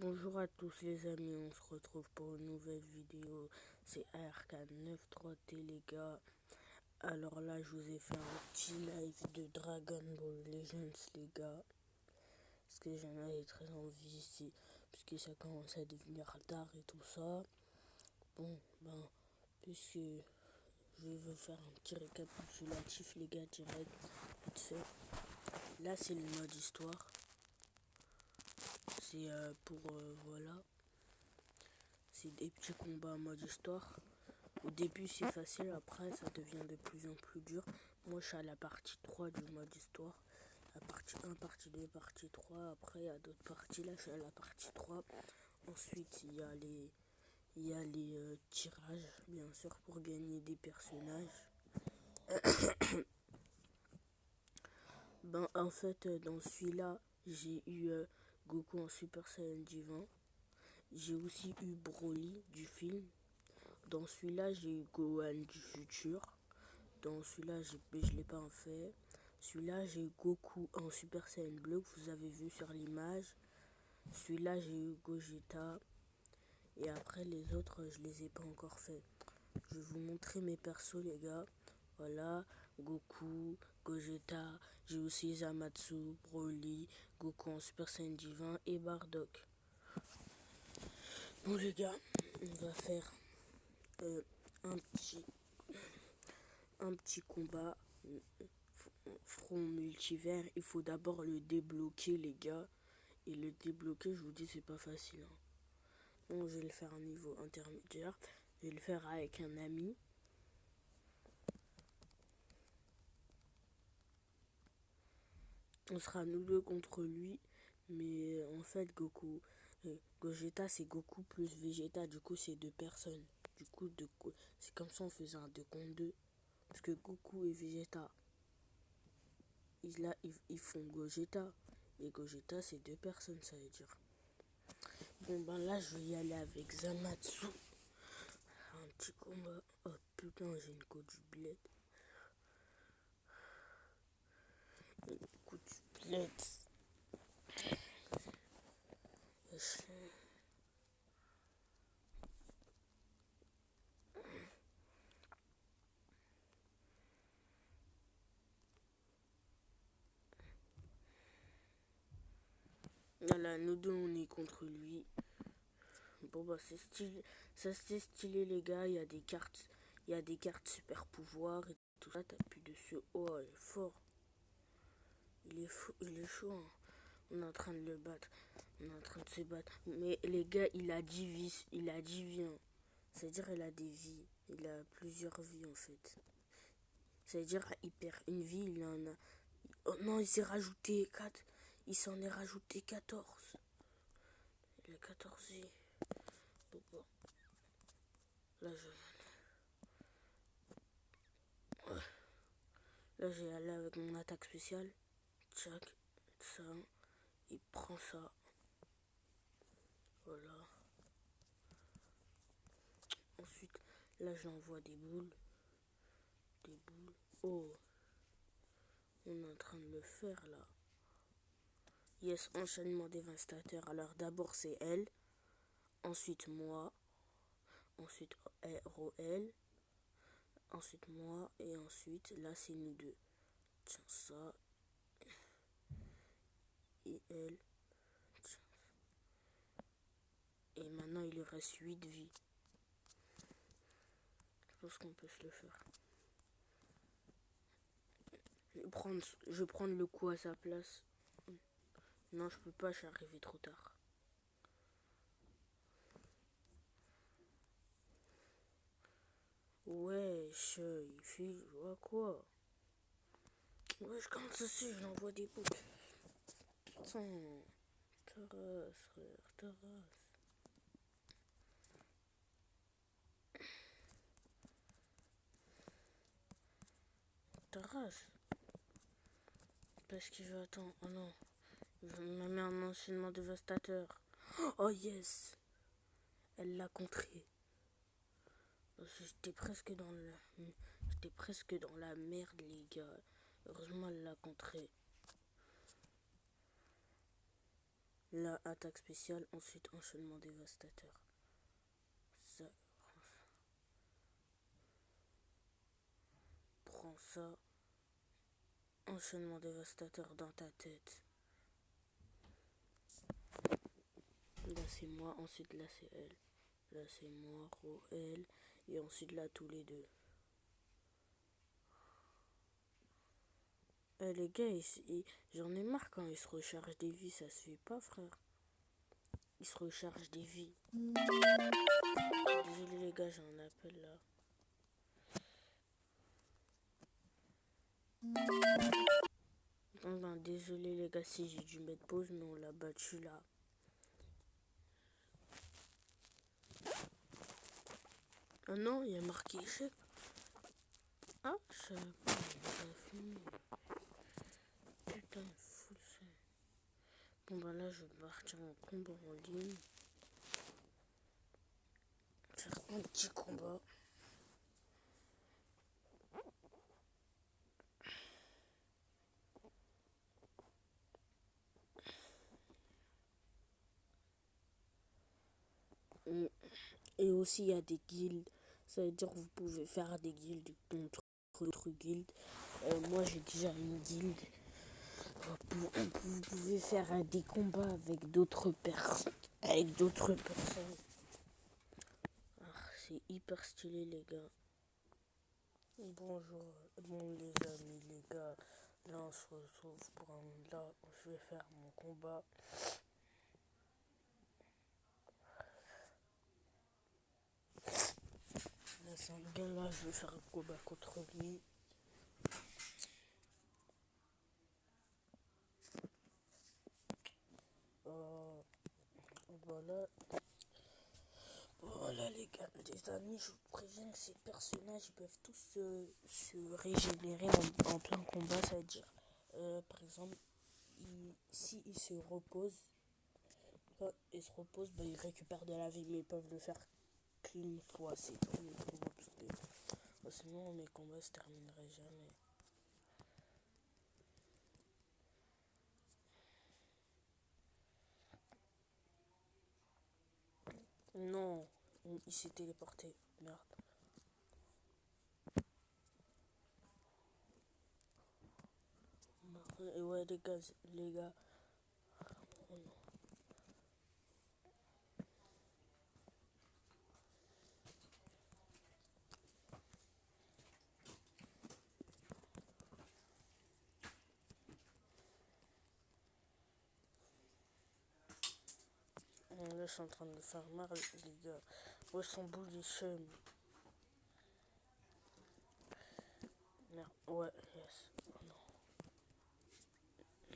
Bonjour à tous les amis, on se retrouve pour une nouvelle vidéo. C'est ARK93T les gars. Alors là je vous ai fait un petit live de Dragon Ball Legends les gars. Parce que j'en avais très envie, puisque ça commence à devenir tard et tout ça. Bon puisque je vais vous faire un petit récapitulatif les gars direct, vite fait. Là c'est le mode histoire. C'est voilà. C'est des petits combats en mode histoire. Au début c'est facile, après ça devient de plus en plus dur. Moi je suis à la partie 3 du mode histoire. La partie 1, partie 2, partie 3. Après il y a d'autres parties, là je suis à la partie 3. Ensuite il y a les tirages bien sûr pour gagner des personnages. En fait dans celui-là j'ai eu Goku en Super Saiyan Divin. J'ai aussi eu Broly du film. Dans celui-là, j'ai eu Gohan du futur. Dans celui-là, je ne l'ai pas en fait. Celui-là, j'ai eu Goku en Super Saiyan bleu que vous avez vu sur l'image. Celui-là, j'ai eu Gogeta. Et après, les autres, je les ai pas encore fait. Je vais vous montrer mes persos, les gars. Voilà, Goku, Gogeta. J'ai aussi Zamatsu, Broly, Goku en Super Saiyan Divin et Bardock. Bon, les gars, on va faire un petit combat front multivers. Il faut d'abord le débloquer les gars, et le débloquer je vous dis c'est pas facile hein. Donc je vais le faire à un niveau intermédiaire, je vais le faire avec un ami. On sera nous deux contre lui, mais en fait Gogeta c'est Goku plus Vegeta, du coup c'est deux personnes. Du coup c'est comme ça on faisait un 2 contre 2, parce que Goku et Vegeta ils font Gogeta. Et Gogeta, c'est deux personnes, ça veut dire. Bon, là, je vais y aller avec Zamatsu. Un petit combat. Oh putain, j'ai une côte du bled. Une côte du bled. Voilà, nous deux, on est contre lui. Bon, c'est stylé. Ça, c'est stylé, les gars. Il y a des cartes. Il y a des cartes super pouvoirs et tout ça. T'appuies dessus. Oh, il est fort. Il est fou, il est chaud. Hein. On est en train de le battre. On est en train de se battre. Mais les gars, il a 10 vies. Il a 10 vies. Hein. C'est-à-dire il a des vies. Il a plusieurs vies en fait. C'est-à-dire il perd une vie, il en a. Oh non, il s'est rajouté 4. Il s'en est rajouté 14. Il a 14 vies. Bon. Là Là j'ai allé avec mon attaque spéciale. Tchac, ça. Il prend ça. Voilà. Ensuite, là j'envoie des boules. Des boules. Oh. On est en train de le faire là. Yes, enchaînement dévastateur. Alors d'abord c'est elle. Ensuite moi. Ensuite ROL. Ensuite moi. Et ensuite là c'est nous deux. Tiens ça. Et elle. Tiens. Et maintenant il lui reste 8 vies. Je pense qu'on peut se le faire. Je vais prendre le coup à sa place. Non, je peux pas, je suis arrivé trop tard. Wesh, il fait quoi? Wesh, comment ça se fait, je l'envoie des boules. Putain, ta race, frère, ta race. Ta race. Parce qu'il veut attendre. Oh non. Il m'a mis un enchaînement dévastateur. Oh yes. Elle l'a contré. J'étais presque dans la merde les gars. Heureusement elle l'a contré. la attaque spéciale, ensuite enchaînement dévastateur. Ça, prends ça, enchaînement dévastateur dans ta tête. Là c'est moi, ensuite là c'est elle. Là c'est moi, Ro, elle, et ensuite là tous les deux. Les gars, j'en ai marre quand ils se rechargent des vies, ça se fait pas frère. Ils se rechargent des vies. Désolé les gars, j'ai un appel là. Ben, désolé les gars si j'ai dû mettre pause, mais on l'a battu là. Ah non, il y a marqué échec. Ah, je savais pas, on a fini. Putain, fou ça. Bon bah là, je vais partir en combat en ligne. Faire un petit combat. Et aussi, il y a des guildes. Ça veut dire que vous pouvez faire des guildes contre d'autres guildes. Moi, j'ai déjà une guilde. Vous pouvez faire des combats avec d'autres personnes. C'est hyper stylé, les gars. Bonjour, bon les amis, les gars. Là, on se retrouve pour un... Là, je vais faire mon combat. Là, c'est un gars là, je vais faire un combat contre lui. Voilà. Voilà les gars, les amis, je vous préviens que ces personnages ils peuvent tous se régénérer en plein combat, ça veut dire, par exemple, si ils se reposent, quand ils se reposent, bah, ils récupèrent de la vie, mais ils peuvent le faire qu'une fois, c'est tout le combat, parce que sinon mes combats se termineraient jamais. Non, il s'est téléporté, merde. Et ouais les gars, là je suis en train de faire marre les gars. Où sont bout les chums? Merde, ouais, yes. Oh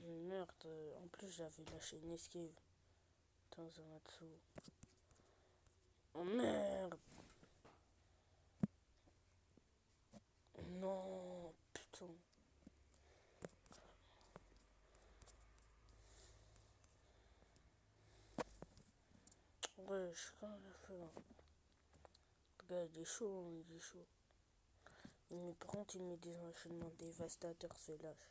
non. Merde, en plus j'avais lâché une esquive. Putain, Zamatsu. Oh merde. Non, putain. Ouais, je suis quand même à feu. Le gars, il est chaud, hein, il est chaud. Mais par contre, il met des enchaînements dévastateurs, ce lâche.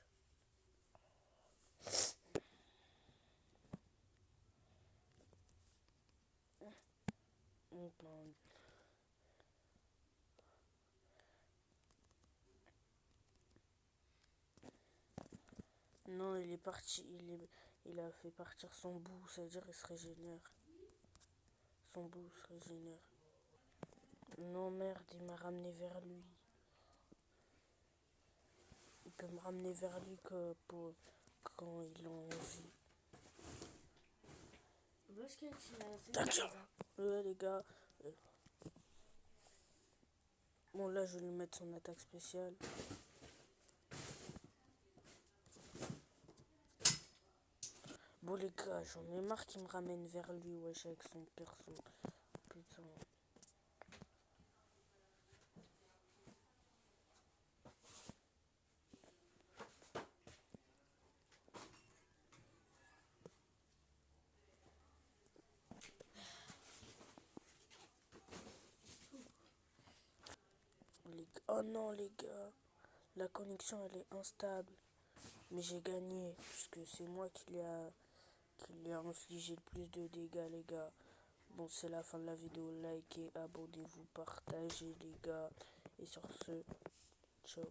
Non, il est parti, il a fait partir son bout, ça veut dire qu'il se régénère. Son bout se régénère. Non, merde, il m'a ramené vers lui. Il peut me ramener vers lui que pour quand il a envie. Ouais, les gars. Bon, là, je vais lui mettre son attaque spéciale. Bon, les gars, j'en ai marre qu'il me ramène vers lui, wesh, avec son perso. Putain. Oh non, les gars. La connexion, elle est instable. Mais j'ai gagné, puisque c'est moi qui lui a infligé le plus de dégâts, les gars. Bon, c'est la fin de la vidéo. Likez, abonnez-vous, partagez, les gars. Et sur ce, ciao.